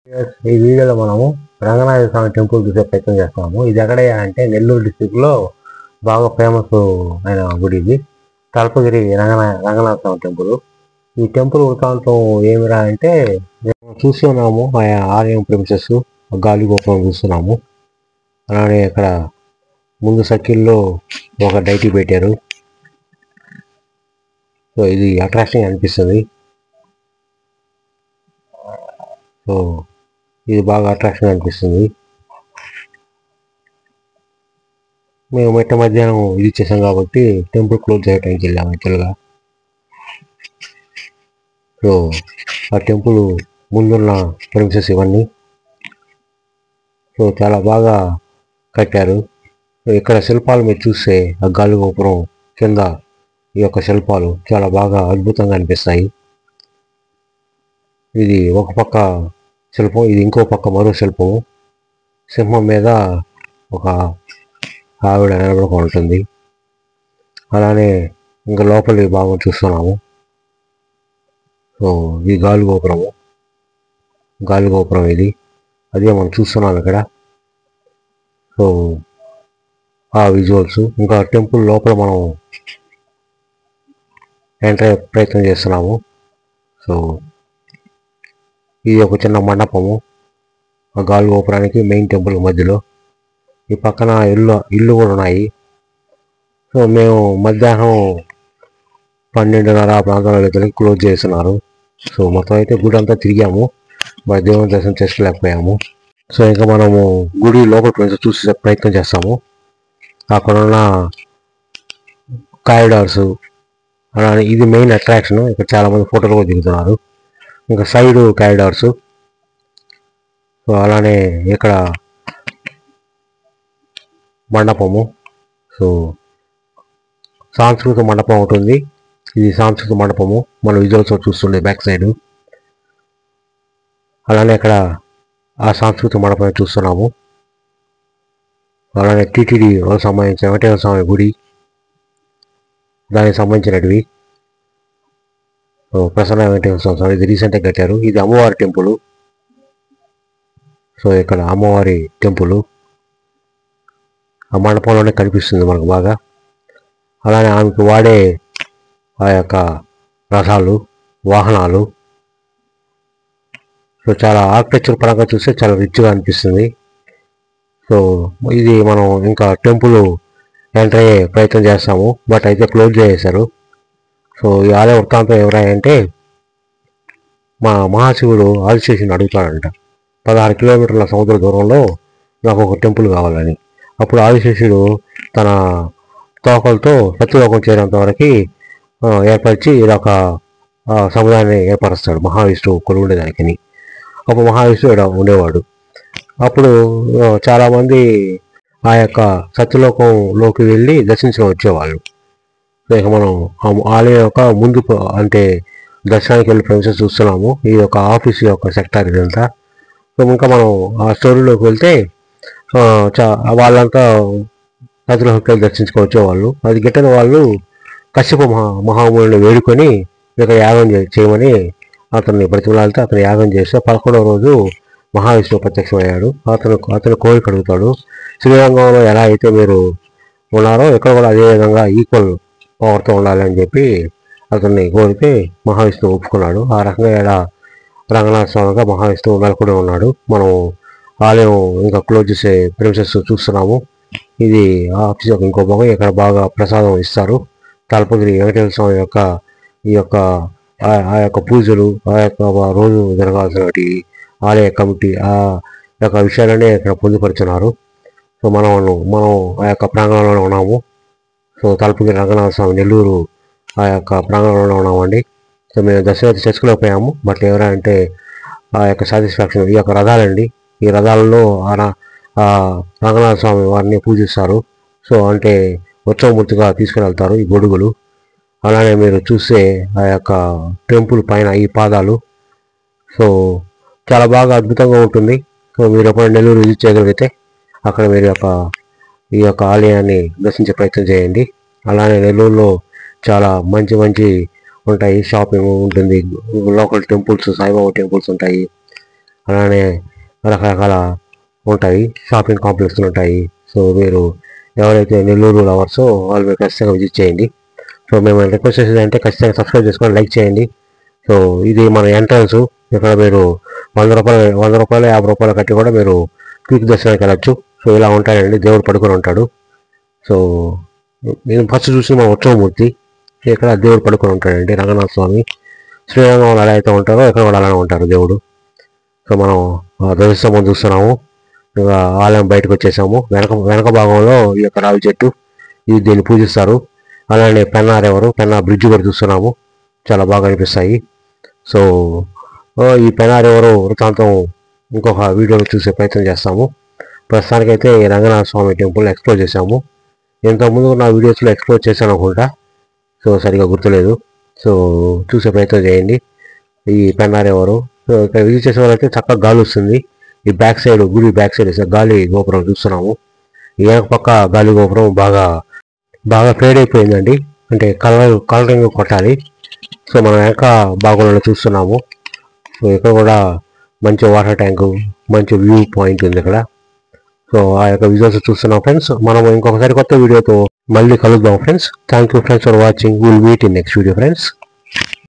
ఈ వీడియోలో మనము రంగనాథ స్వామి టెంపుల్ చూసే ప్రయత్నం చేస్తున్నాము. ఇది ఎక్కడ అంటే నెల్లూరు డిస్టిక్లో బాగా ఫేమస్ అయిన గుడి ఇది. తలపగిరి రంగనాథ స్వామి టెంపుల్. ఈ టెంపుల్ వృత్తాంతం ఏమిరా అంటే చూస్తున్నాము ఆలయం ప్రిమిసెస్ గాలి గోపురం చూస్తున్నాము. అలానే ఇక్కడ ముందు సర్కిల్లో ఒక డైటీ పెట్టారు. సో ఇది అట్రాక్షన్ అనిపిస్తుంది. సో ఇది బాగా అట్రాక్షన్ అనిపిస్తుంది. మేము మధ్యాహ్నం ఇది చేసాం కాబట్టి టెంపుల్ క్లోజ్ చేయడానికి వెళ్ళాము యాక్చువల్గా. సో ఆ టెంపుల్ ముందున్న ప్రిమిసెస్ ఇవన్నీ. సో చాలా బాగా కట్టారు. ఇక్కడ శిల్పాలు మీరు చూస్తే ఆ గాలి గోపురం కింద ఈ యొక్క శిల్పాలు చాలా బాగా అద్భుతంగా అనిపిస్తాయి. ఇది ఒక పక్క శిల్పం, ఇది ఇంకో పక్క మరో శిల్పము. సింహం మీద ఒక ఆవిడ నిలబడుకొని ఉంటుంది. అలానే ఇంకా లోపలి భాగం చూస్తున్నాము. సో ఇది గాలి గోపురం ఇది, అదే మనం చూస్తున్నాం ఇక్కడ. సో ఆ విజువల్స్. ఇంకా టెంపుల్ లోపల మనం ఎంటర్ అయ్యే ప్రయత్నం చేస్తున్నాము. సో ఇది ఒక చిన్న మండపము ఆ గాలి గోపురానికి మెయిన్ టెంపుల్ మధ్యలో. ఈ పక్కన ఇల్లు కూడా ఉన్నాయి. సో మేము మధ్యాహ్నం 12:30 ఆ ప్రాంతంలో క్లోజ్ చేస్తున్నారు. సో మొత్తం అయితే గుడి అంతా తిరిగాము, మరి దేవుని దర్శనం చేసుకోలేకపోయాము. సో ఇంకా మనము గుడి లోపల చూసే ప్రయత్నం చేస్తాము. అక్కడ ఉన్న కారిడార్స్, అలానే ఇది మెయిన్ అట్రాక్షన్. ఇక్కడ చాలామంది ఫోటోలు కూడా దిగుతున్నారు. ఇంకా సైడ్ కారిడార్స్. సో అలానే ఇక్కడ మండపము. సో సాంస్కృతిక మండపం ఉంటుంది. ఇది సాంస్కృతిక మండపము మన విజువల్స్ చూస్తుండే బ్యాక్ సైడ్. అలానే ఇక్కడ ఆ సాంస్కృతిక మండపం చూస్తున్నాము. అలానే టీటీడీ సంబంధించిన వెంకటేశ్వర స్వామి గుడి, దానికి సంబంధించినవి. ప్రసన్న వెంకటేశ్వర స్వామి ఇది రీసెంట్గా కట్టారు. ఇది అమ్మవారి టెంపుల్. సో ఇక్కడ అమ్మవారి టెంపుల్ ఆ మండపంలోనే కనిపిస్తుంది మనకు బాగా. అలానే ఆమెకు వాడే ఆ యొక్క రథాలు, వాహనాలు. సో చాలా ఆర్కిటెక్చర్ పరంగా చూస్తే చాలా రిచ్గా అనిపిస్తుంది. సో ఇది మనం ఇంకా టెంపుల్ ఎంటర్ అయ్యే ప్రయత్నం చేస్తాము, బట్ అయితే క్లోజ్ చేసేశారు. సో ఈ ఆలయ వృత్తాంతం ఎవరంటే మా మహాశివుడు ఆదిశేషుని అడుగుతాడంట 16 కిలోమీటర్ల సముద్ర దూరంలో నాకు ఒక టెంపుల్ కావాలని. అప్పుడు ఆదిశేషుడు తన తోకలతో సత్యలోకం చేరేంత వరకు ఏర్పరిచి ఇదొక సముదాయాన్ని ఏర్పరుస్తాడు మహావిష్ణువు కొలు ఉండేదానికని. అప్పుడు మహావిష్ణువు ఉండేవాడు. అప్పుడు చాలామంది ఆ యొక్క సత్యలోకంలోకి వెళ్ళి దర్శించుకొని వచ్చేవాళ్ళు. ఇక మనం ఆలయం యొక్క ముందు అంటే దర్శనానికి వెళ్ళి ప్రవేశం చూస్తున్నాము. ఈ యొక్క ఆఫీస్ యొక్క సెక్టార్ ఇదంతా. సో ఇంకా మనం ఆ స్టోరీలోకి వెళ్తే వాళ్ళంతా సత్యలోకి దర్శించుకొని వచ్చేవాళ్ళు. అది గిట్టని వాళ్ళు కశ్యప మహాముని వేడుకొని ఇక యాగం చేయమని అతన్ని బ్రతిమలాడితే అతను యాగం చేస్తే 11వ రోజు మహావిష్ణువు ప్రత్యక్షమయ్యాడు. అతను కోరిక అడుగుతాడు, శ్రీరంగంలో ఎలా అయితే మీరు ఉన్నారో ఇక్కడ కూడా అదే విధంగా ఈక్వల్ పవర్తో ఉండాలని చెప్పి అతన్ని కోరితే మహావిష్ణువు ఒప్పుకున్నాడు. ఆ రకంగా రంగనాథ స్వామిగా మహావిష్ణువు నెలకొని ఉన్నాడు. మనం ఆలయం ఇంకా క్లోజ్ చేసే ప్రిమిసెస్ చూస్తున్నాము. ఇది ఆఫీస్ యొక్క ఇంకో భాగం. ఇక్కడ బాగా ప్రసాదం ఇస్తారు. తలపగిరి వెంకటేశ్వర స్వామి యొక్క ఈ యొక్క ఆ యొక్క పూజలు, ఆ యొక్క రోజు జరగాల్సినటువంటి ఆలయ కమిటీ ఆ యొక్క విషయాలనే ఇక్కడ పొందుపరుచున్నారు. సో మనం ఆ యొక్క ప్రాంగణంలోనే ఉన్నాము. సో తలపగిరి రంగనాథ స్వామి నెల్లూరు ఆ యొక్క ప్రాంగణంలోనే ఉన్నామండి. సో మేము దర్శనం అయితే చేసుకోలేకపోయాము, బట్ ఎవరంటే ఆ యొక్క సాటిస్ఫాక్షన్ ఈ యొక్క రథాలండి. ఈ రథాలలో రంగనాథ స్వామి వారిని పూజిస్తారు. సో అంటే ఉత్సవమూర్తిగా తీసుకుని వెళ్తారు ఈ గొడుగులు. అలానే మీరు చూస్తే ఆ యొక్క టెంపుల్ పైన ఈ పాదాలు. సో చాలా బాగా అద్భుతంగా ఉంటుంది. సో మీరు ఎప్పుడైనా నెల్లూరు విజిట్ చేయగలిగితే అక్కడ మీరు ఈ యొక్క ఆలయాన్ని దర్శించే ప్రయత్నం చేయండి. అలానే నెల్లూరులో చాలా మంచి ఉంటాయి. షాపింగ్ ఉంటుంది, లోకల్ టెంపుల్స్, సాయిబాబా టెంపుల్స్ ఉంటాయి. అలానే రకరకాల ఉంటాయి, షాపింగ్ కాంప్లెక్స్లు ఉంటాయి. సో మీరు ఎవరైతే నెల్లూరు లవర్సో వాళ్ళు మీరు ఖచ్చితంగా విజిట్ చేయండి. సో మేము రిక్వెస్ట్ చేసేది అంటే ఖచ్చితంగా సబ్స్క్రైబ్ చేసుకొని లైక్ చేయండి. సో ఇది మన ఎంట్రన్స్. ఇక్కడ మీరు ₹100 ₹50 కట్టి కూడా మీరు క్విక్ దర్శనానికి వెళ్ళచ్చు. సో ఇలా ఉంటాయండి, దేవుడు పడుకొని ఉంటాడు. సో నేను ఫస్ట్ చూసి మన ఉత్సవమూర్తి, ఇక్కడ దేవుడు పడుకొని ఉంటాడండి, రంగనాథ స్వామి. శ్రీరంగంలో ఎలా అయితే ఉంటారో ఇక్కడ కూడా అలానే ఉంటారు దేవుడు. సో మనం ధ్వజస్తంభం చూస్తున్నాము. ఇంకా ఆలయం బయటకు వచ్చేసాము. వెనక భాగంలో ఈ యొక్క రావి చెట్టు, ఇది దీన్ని పూజిస్తారు. అలానే పెన్నా బ్రిడ్జ్ కూడా చూస్తున్నాము, చాలా బాగా అనిపిస్తాయి. సో ఈ పెన్నా వృత్తాంతం ఇంకొక వీడియోలో చూసే ప్రయత్నం చేస్తాము. ప్రస్తుతానికైతే ఈ రంగనాథ స్వామి టెంపుల్ ఎక్స్ప్లోర్ చేసాము. ఇంతకుముందు నా వీడియోస్లో ఎక్స్ప్లోర్ చేశాను అనుకుంటా, సో సరిగా గుర్తులేదు. సో చూసే ప్రయత్నం చేయండి ఈ పెన్నారెవరు. సో ఇక్కడ విజిట్ చేసే వాళ్ళైతే చక్కగా గాలి వస్తుంది. ఈ బ్యాక్ సైడ్, గుడి బ్యాక్ సైడ్ గాలి గోపురం చూస్తున్నాము. ఈ వెనక పక్క గాలి గోపురం బాగా ఫేడ్ అయిపోయిందండి, అంటే కలరింగ్ కొట్టాలి. సో మనం వెనక భాగంలో చూస్తున్నాము. సో ఇక్కడ కూడా మంచి వాటర్ ట్యాంకు, మంచి వ్యూ పాయింట్ ఉంది ఇక్కడ. సో ఆ యొక్క విజువల్స్ చూస్తున్నాం ఫ్రెండ్స్. మనం ఇంకొకసారి కొత్త వీడియోతో మళ్ళీ కలుద్దాం friends. Thank you friends for watching. Will meet in next video friends.